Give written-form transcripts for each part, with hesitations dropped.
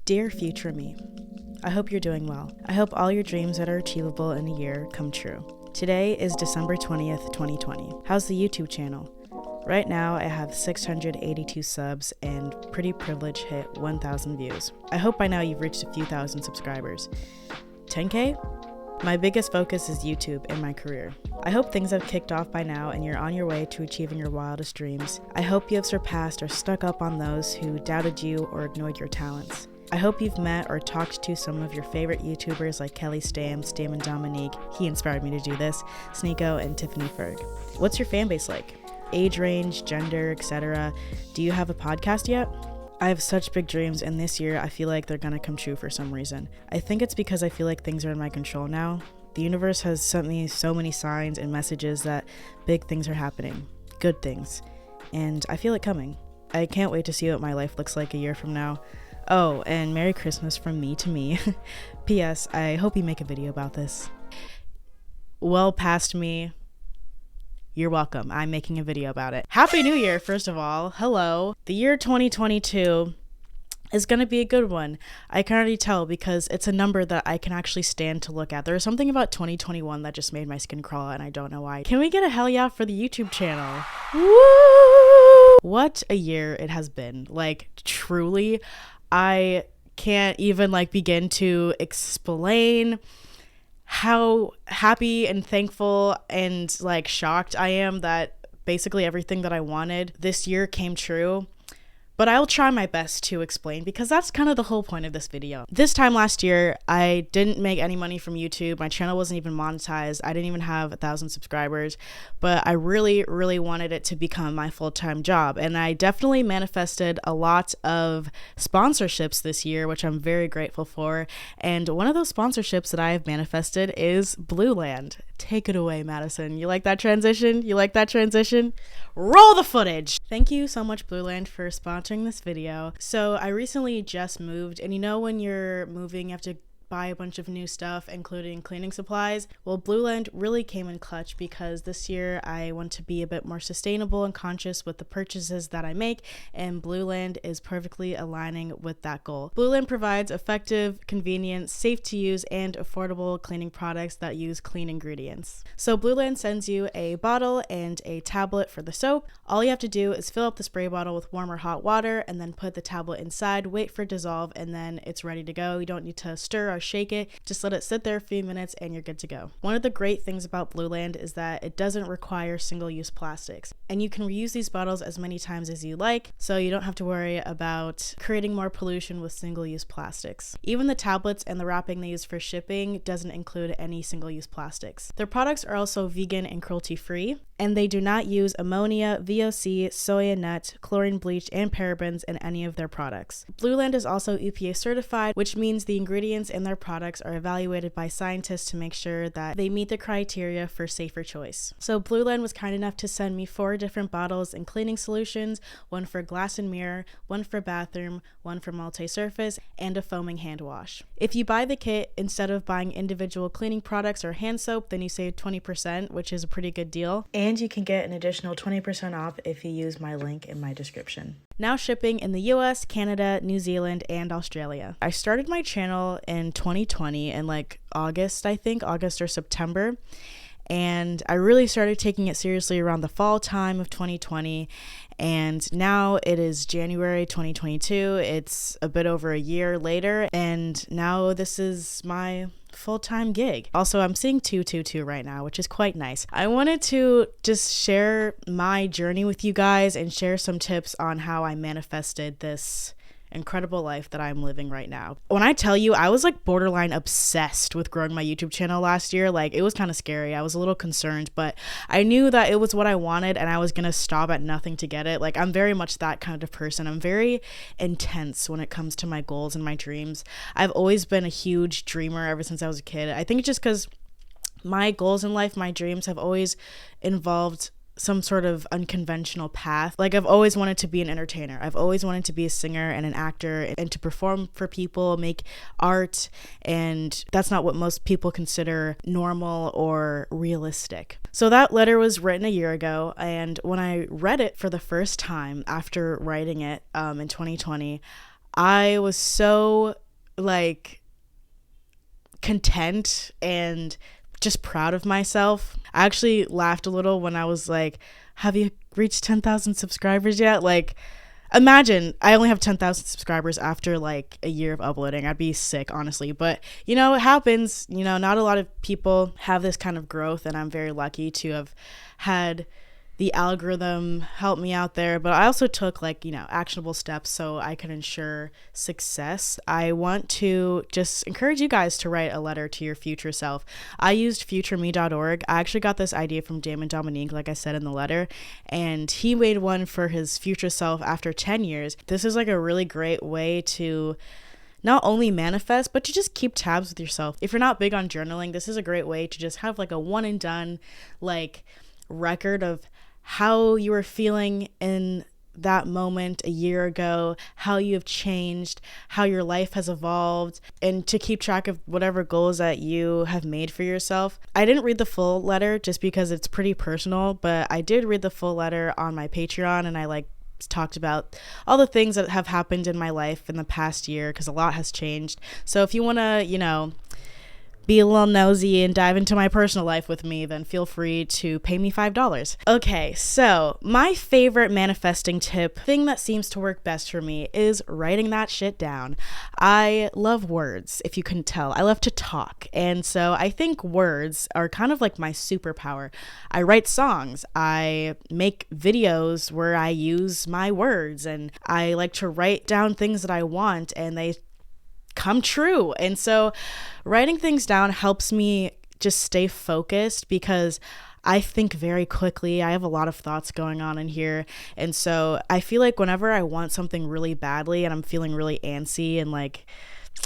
Dear future me, I hope you're doing well. I hope all your dreams that are achievable in a year come true. Today is December 20th, 2020. How's the YouTube channel? Right now, I have 682 subs and Pretty Privilege hit 1,000 views. I hope by now you've reached a few thousand subscribers. 10K? My biggest focus is YouTube and my career. I hope things have kicked off by now and you're on your way to achieving your wildest dreams. I hope you have surpassed or stuck up on those who doubted you or ignored your talents. I hope you've met or talked to some of your favorite YouTubers like Kelly Stam and Dominique, he inspired me to do this, Sneeko, and Tiffany Ferg. What's your fan base like? Age range, gender, etc. Do you have a podcast yet? I have such big dreams, and this year I feel like they're gonna come true for some reason. I think it's because I feel like things are in my control now. The universe has sent me so many signs and messages that big things are happening, good things, and I feel it coming. I can't wait to see what my life looks like a year from now. Oh, and Merry Christmas from me to me. P.S. I hope you make a video about this. Well past me. You're welcome. I'm making a video about it. Happy New Year, first of all. Hello. The year 2022 is going to be a good one. I can already tell because it's a number that I can actually stand to look at. There was something about 2021 that just made my skin crawl, and I don't know why. Can we get a hell yeah for the YouTube channel? Woo! What a year it has been. Like, truly, I can't even begin to explain how happy and thankful and shocked I am that basically everything that I wanted this year came true. But I'll try my best to explain because that's kind of the whole point of this video. This time last year, I didn't make any money from YouTube. My channel wasn't even monetized. I didn't even have 1,000 subscribers, but I really, really wanted it to become my full-time job. And I definitely manifested a lot of sponsorships this year, which I'm very grateful for. And one of those sponsorships that I have manifested is Blue Land. Take it away, Madison. You like that transition? You like that transition? Roll the footage! Thank you so much, Blue Land, for sponsoring this video. So I recently just moved, and you know when you're moving, you have to buy a bunch of new stuff, including cleaning supplies. Well, Blue Land really came in clutch because this year I want to be a bit more sustainable and conscious with the purchases that I make, and Blue Land is perfectly aligning with that goal. Blue Land provides effective, convenient, safe to use, and affordable cleaning products that use clean ingredients. So Blue Land sends you a bottle and a tablet for the soap. All you have to do is fill up the spray bottle with warm or hot water and then put the tablet inside, wait for it to dissolve, and then it's ready to go. You don't need to stir or shake it, just let it sit there a few minutes and you're good to go. One of the great things about Blue Land is that it doesn't require single-use plastics, and you can reuse these bottles as many times as you like, so you don't have to worry about creating more pollution with single-use plastics. Even the tablets and the wrapping they use for shipping doesn't include any single-use plastics. Their products are also vegan and cruelty-free, and they do not use ammonia, VOC, soya nut, chlorine bleach, and parabens in any of their products. Blue Land is also EPA certified, which means the ingredients in their products are evaluated by scientists to make sure that they meet the criteria for safer choice. So Blue Land was kind enough to send me 4 different bottles and cleaning solutions, one for glass and mirror, one for bathroom, one for multi-surface, and a foaming hand wash. If you buy the kit instead of buying individual cleaning products or hand soap, then you save 20%, which is a pretty good deal. And you can get an additional 20% off if you use my link in my description. Now shipping in the US, Canada, New Zealand, and Australia. I started my channel in 2020 in August, I think, August or September. And I really started taking it seriously around the fall time of 2020. And now it is January 2022. It's a bit over a year later. And now this is my full-time gig. Also, I'm seeing 222 right now, which is quite nice. I wanted to just share my journey with you guys and share some tips on how I manifested this incredible life that I'm living right now. When I tell you, I was borderline obsessed with growing my YouTube channel last year. It was kind of scary. I was a little concerned, but I knew that it was what I wanted and I was gonna stop at nothing to get it. I'm very much that kind of person. I'm very intense when it comes to my goals and my dreams. I've always been a huge dreamer ever since I was a kid. I think just because my goals in life, my dreams have always involved some sort of unconventional path. I've always wanted to be an entertainer. I've always wanted to be a singer and an actor and to perform for people, make art, and that's not what most people consider normal or realistic. So that letter was written a year ago, and when I read it for the first time after writing it in 2020, I was so like content and just proud of myself. I actually laughed a little when I was like, have you reached 10,000 subscribers yet? Like, imagine I only have 10,000 subscribers after like a year of uploading. I'd be sick, honestly. But, you know, it happens. You know, not a lot of people have this kind of growth, and I'm very lucky to have had the algorithm help me out there. But I also took like, you know, actionable steps so I could ensure success. I want to just encourage you guys to write a letter to your future self. I used futureme.org. I actually got this idea from Damon Dominique, like I said in the letter, and he made one for his future self after 10 years. This is like a really great way to not only manifest, but to just keep tabs with yourself. If you're not big on journaling, this is a great way to just have like a one and done like record of how you were feeling in that moment a year ago, how you have changed, how your life has evolved, and to keep track of whatever goals that you have made for yourself. I didn't read the full letter just because it's pretty personal, but I did read the full letter on my Patreon, and I like talked about all the things that have happened in my life in the past year because a lot has changed. So if you want to, you know, be a little nosy and dive into my personal life with me, then feel free to pay me $5. Okay, so my favorite manifesting tip, thing that seems to work best for me, is writing that shit down. I love words, if you couldn't tell. I love to talk. And so I think words are kind of like my superpower. I write songs. I make videos where I use my words, and I like to write down things that I want, and they come true. And so writing things down helps me just stay focused because I think very quickly. I have a lot of thoughts going on in here. And so I feel like whenever I want something really badly and I'm feeling really antsy and like,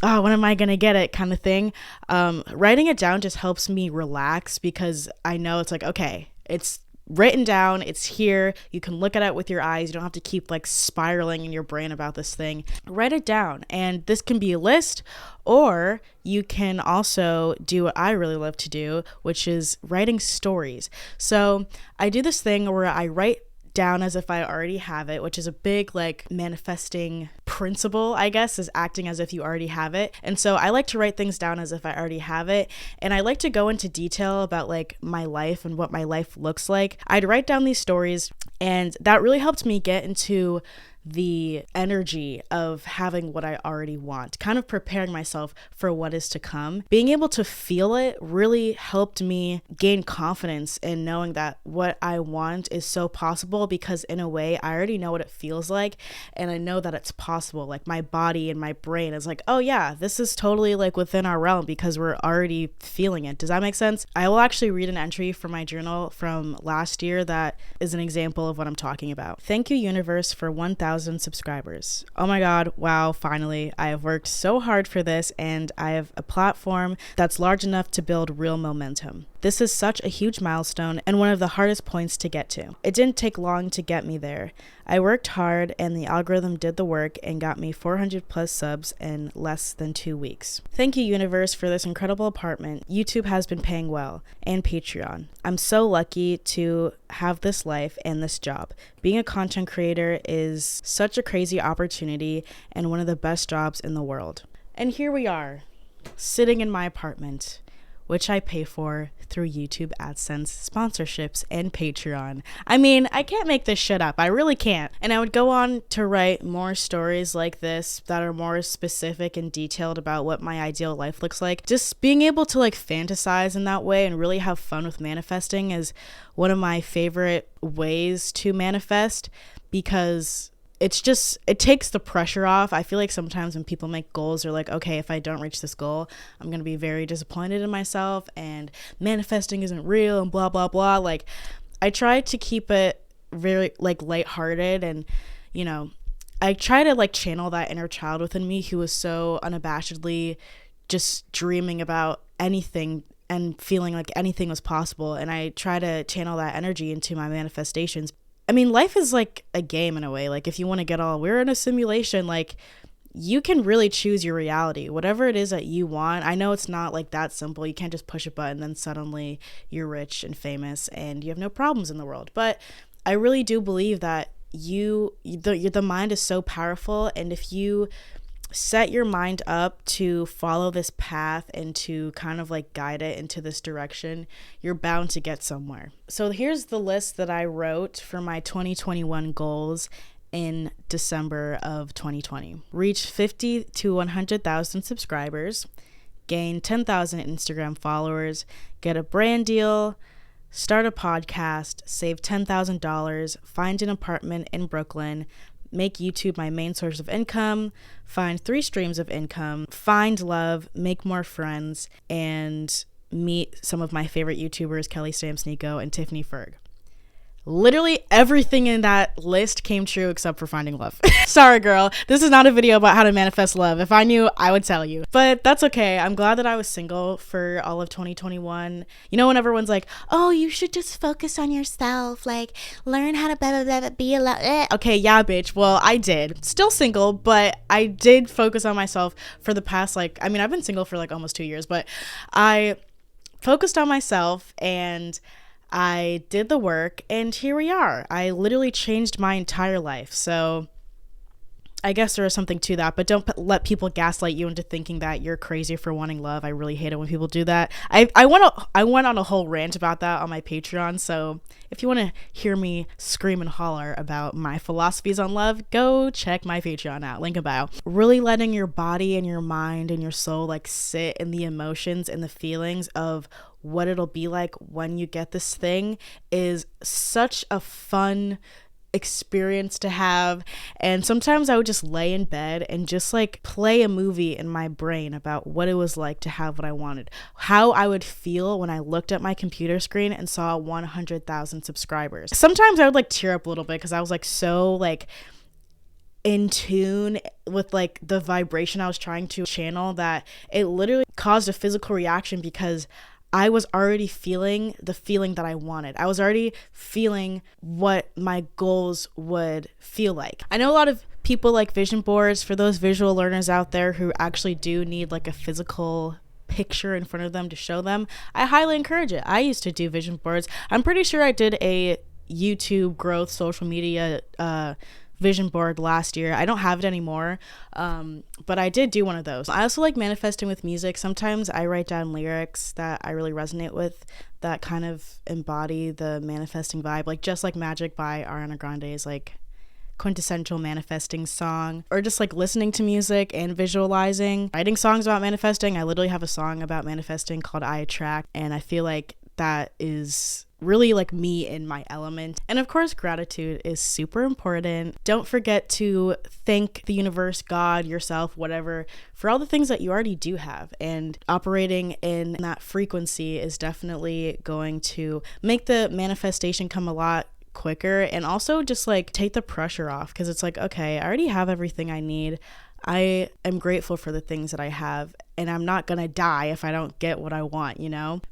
oh, when am I going to get it kind of thing, writing it down just helps me relax because I know it's like, okay, it's written down, it's here, you can look at it with your eyes, you don't have to keep like spiraling in your brain about this thing. Write it down, and this can be a list, or you can also do what I really love to do, which is writing stories. So I do this thing where I write down as if I already have it, which is a big like manifesting principle, I guess, is acting as if you already have it. And so I like to write things down as if I already have it. And I like to go into detail about like my life and what my life looks like. I'd write down these stories, and that really helped me get into the energy of having what I already want, kind of preparing myself for what is to come. Being able to feel it really helped me gain confidence in knowing that what I want is so possible, because in a way I already know what it feels like, and I know that it's possible. Like my body and my brain is like, oh yeah, this is totally like within our realm because we're already feeling it. Does that make sense? I will actually read an entry from my journal from last year that is an example of what I'm talking about. Thank you, universe, for 1,000 subscribers. Oh my God, wow, finally. I have worked so hard for this, and I have a platform that's large enough to build real momentum. This is such a huge milestone and one of the hardest points to get to. It didn't take long to get me there. I worked hard, and the algorithm did the work and got me 400 plus subs in less than 2 weeks. Thank you, universe, for this incredible apartment. YouTube has been paying well, and Patreon. I'm so lucky to have this life and this job. Being a content creator is such a crazy opportunity and one of the best jobs in the world. And here we are, sitting in my apartment, which I pay for through YouTube AdSense, sponsorships, and Patreon. I mean, I can't make this shit up. I really can't. And I would go on to write more stories like this that are more specific and detailed about what my ideal life looks like. Just being able to like fantasize in that way and really have fun with manifesting is one of my favorite ways to manifest, because it takes the pressure off. I feel like sometimes when people make goals, they're like, okay, if I don't reach this goal, I'm going to be very disappointed in myself, and manifesting isn't real and blah, blah, blah. Like, I try to keep it very like lighthearted, and, you know, I try to like channel that inner child within me who was so unabashedly just dreaming about anything and feeling like anything was possible. And I try to channel that energy into my manifestations. I mean, life is like a game in a way. Like, if you want to get all, we're in a simulation, like, you can really choose your reality, whatever it is that you want. I know it's not like that simple. You can't just push a button, then suddenly you're rich and famous and you have no problems in the world. But I really do believe that the mind is so powerful. And if you set your mind up to follow this path and to kind of like guide it into this direction, you're bound to get somewhere. So here's the list that I wrote for my 2021 goals in December of 2020. Reach 50 to 100,000 subscribers, gain 10,000 Instagram followers, get a brand deal, start a podcast, save $10,000, find an apartment in Brooklyn, make YouTube my main source of income, find 3 streams of income, find love, make more friends, and meet some of my favorite YouTubers, Kelly Stamsnico and Tiffany Ferg. Literally everything in that list came true except for finding love. Sorry, girl. This is not a video about how to manifest love. If I knew, I would tell you. But that's okay. I'm glad that I was single for all of 2021. You know, when everyone's like, oh, you should just focus on yourself. Like, learn how to blah, blah, blah, blah, be alone. Okay, yeah, bitch. Well, I did. Still single, but I did focus on myself for the past, I've been single for almost 2 years, but I focused on myself and I did the work, and here we are. I literally changed my entire life. So I guess there is something to that, but don't let people gaslight you into thinking that you're crazy for wanting love. I really hate it when people do that. I went on a whole rant about that on my Patreon. So if you want to hear me scream and holler about my philosophies on love, go check my Patreon out. Link in bio. Really letting your body and your mind and your soul sit in the emotions and the feelings of what it'll be like when you get this thing is such a fun experience to have. And sometimes I would just lay in bed and just play a movie in my brain about what it was like to have what I wanted, how I would feel when I looked at my computer screen and saw 100,000 subscribers. Sometimes I would tear up a little bit because I was so in tune with the vibration I was trying to channel that it literally caused a physical reaction because I was already feeling the feeling that I wanted. I was already feeling what my goals would feel like. I know a lot of people like vision boards. For those visual learners out there who actually do need a physical picture in front of them to show them, I highly encourage it. I used to do vision boards. I'm pretty sure I did a YouTube growth social media vision board last year. I don't have it anymore, but I did do one of those. I also like manifesting with music. Sometimes I write down lyrics that I really resonate with that kind of embody the manifesting vibe, Just Like Magic by Ariana Grande is quintessential manifesting song, or just listening to music and visualizing, writing songs about manifesting. I literally have a song about manifesting called I Attract, and I feel like that is really me in my element. And of course, gratitude is super important. Don't forget to thank the universe, God, yourself, whatever, for all the things that you already do have. And operating in that frequency is definitely going to make the manifestation come a lot quicker, and also just take the pressure off, because it's okay, I already have everything I need. I am grateful for the things that I have, and I'm not gonna die if I don't get what I want,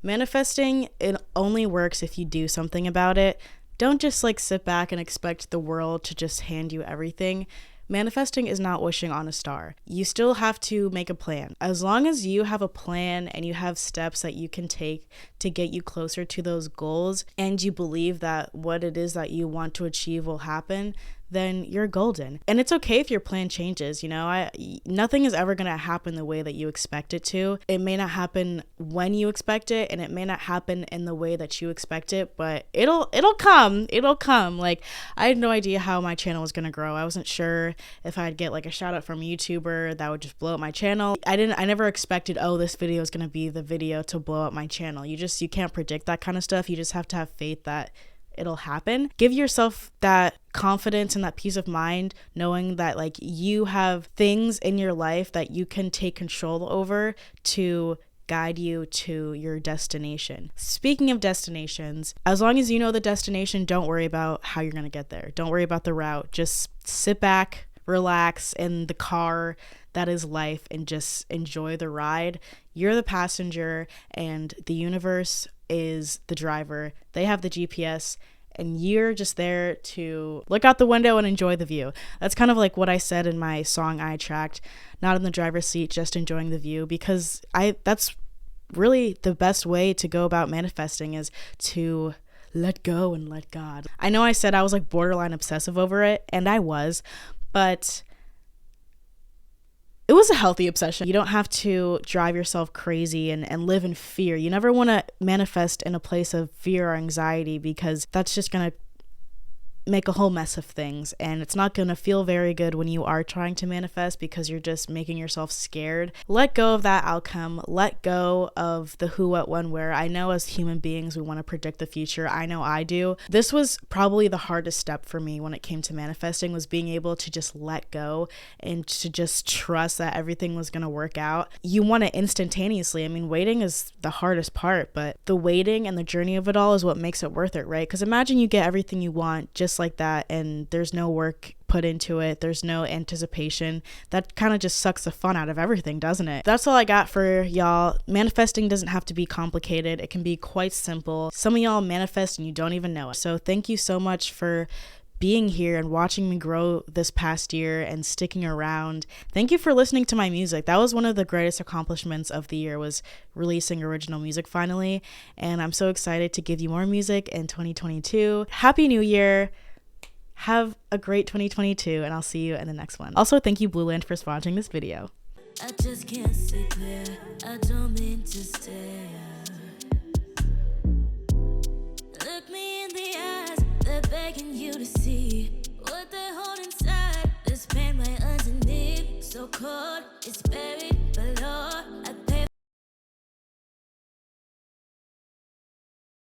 Manifesting, it only works if you do something about it. Don't just sit back and expect the world to just hand you everything. Manifesting is not wishing on a star. You still have to make a plan. As long as you have a plan and you have steps that you can take to get you closer to those goals, and you believe that what it is that you want to achieve will happen, then you're golden. And it's okay if your plan changes. Nothing is ever going to happen the way that you expect it to. It may not happen when you expect it, and it may not happen in the way that you expect it, but it'll come. I had no idea how my channel was going to grow. I wasn't sure if I'd get a shout out from a YouTuber that would just blow up my channel. I never expected, oh, this video is going to be the video to blow up my channel. You can't predict that kind of stuff. You just have to have faith that it'll happen. Give yourself that confidence and that peace of mind, knowing that you have things in your life that you can take control over to guide you to your destination. Speaking of destinations, as long as you know the destination, don't worry about how you're going to get there. Don't worry about the route. Just sit back, relax in the car that is life, and just enjoy the ride. You're the passenger and the universe is the driver. They have the GPS, and you're just there to look out the window and enjoy the view. That's kind of what I said in my song I Attract, not in the driver's seat, just enjoying the view, because that's really the best way to go about manifesting, is to let go and let God. I know I said I was borderline obsessive over it, and I was, but it was a healthy obsession. You don't have to drive yourself crazy and live in fear. You never want to manifest in a place of fear or anxiety, because that's just going to make a whole mess of things, and it's not going to feel very good when you are trying to manifest, because you're just making yourself scared. Let go of that outcome. Let go of the who, what, when, where. I know as human beings we want to predict the future. I know I do. This was probably the hardest step for me when it came to manifesting, was being able to just let go and to just trust that everything was going to work out. You want it instantaneously. I mean, waiting is the hardest part, but the waiting and the journey of it all is what makes it worth it, right? Because imagine you get everything you want just like that, and there's no work put into it, there's no anticipation. That kind of just sucks the fun out of everything, doesn't it? That's all I got for y'all. Manifesting doesn't have to be complicated. It can be quite simple. Some of y'all manifest and you don't even know it. So thank you so much for being here and watching me grow this past year and sticking around. Thank you for listening to my music. That was one of the greatest accomplishments of the year, was releasing original music finally, and I'm so excited to give you more music in 2022. Happy New Year. Have a great 2022, and I'll see you in the next one. Also, thank you Blue Land for sponsoring this video. I just can't sit there. I don't mean to stare. Look me in the eyes. They're begging you to see what they hold inside. This pain right underneath, so cold, it's buried below.